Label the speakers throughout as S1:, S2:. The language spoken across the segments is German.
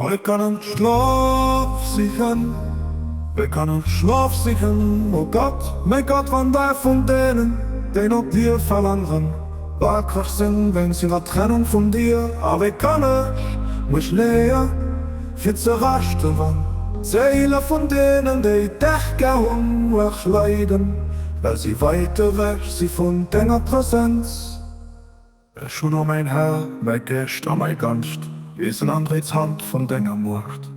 S1: Wir können Schlaf sichern, wir können Schlaf sichern, oh Gott, mein Gott, wann der von denen, den auf dir verlangen, wackrig sind, wenn sie nach Trennung von dir, aber ich kann mich leer, für zu rasten, wann Seele von denen, die dich gern wegleiden, weil sie weiter weg sie von deiner Präsenz. Schon um mein Herr, mein Geist, an mein Ganst, ist ein Andres Hand von deiner Macht.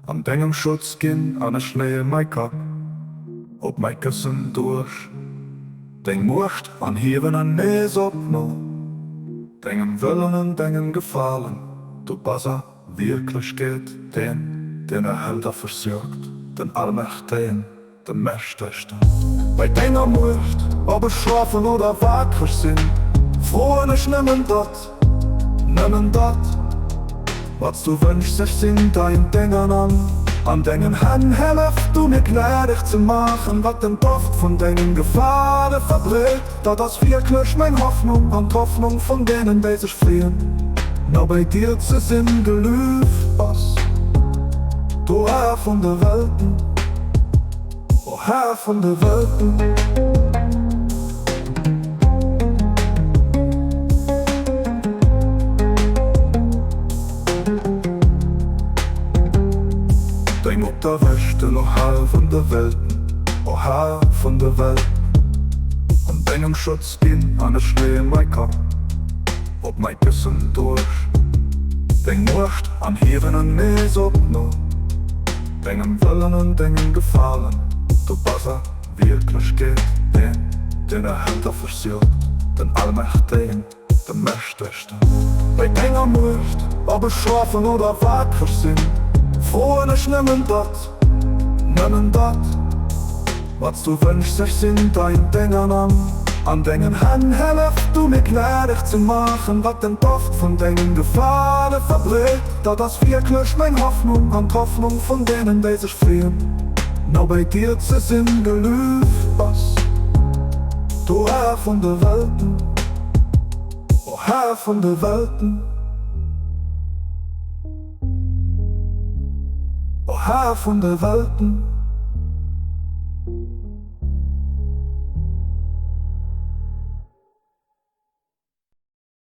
S1: An deinem Schutz gehen an der Schnee mein Kopf, ob mein Kissen durch. Den Macht an Heben an Näs obno, deinem Willen und deinem Gefallen, du Basser wirklich geht, den Erhälter versorgt, den Allmächtigen, den Mächtigsten. Bei deiner Macht, ob es schlafen oder wackrig sind, frohen ich nimmen dat, was du wünschst, sich sind dein Dingen an deinen Händen helft du mir gnädig zu machen, was den Duft von deinen Gefahren verbläht, da das wirklich mein Hoffnung an Hoffnung von denen, die sich fliehen, nur bei dir zu sind gelüft, was du Herr von der Welten, o Herr von der Welten. Dein Mutter wäschte noch Herr von der Welten, o Herr von der Welt. An deinem Schutz gehen an der Schnee mein Kopf, ob mein Kissen durch. Dein Macht an Heben und Näs obno, deinem Willen und deinem Gefallen, du Basser wirklich geht, den Erhälter versorgt, den Allmächtigen, den Mächtigsten. Bei deiner Macht, ob es schlafen oder wackrig sind, frohen ich nimmen dat, was du wünschst, sich sind dein Dingen an deinen Händen helft du mir gnädig zu machen, was den Duft von deinen Gefahren verbläht, da das wirklich mein Hoffnung an Hoffnung von denen, die sich fliehen, nur bei dir zu sind gelüft, was du Herr von der Welten, o Herr von der Welten, o Herr von der Welten.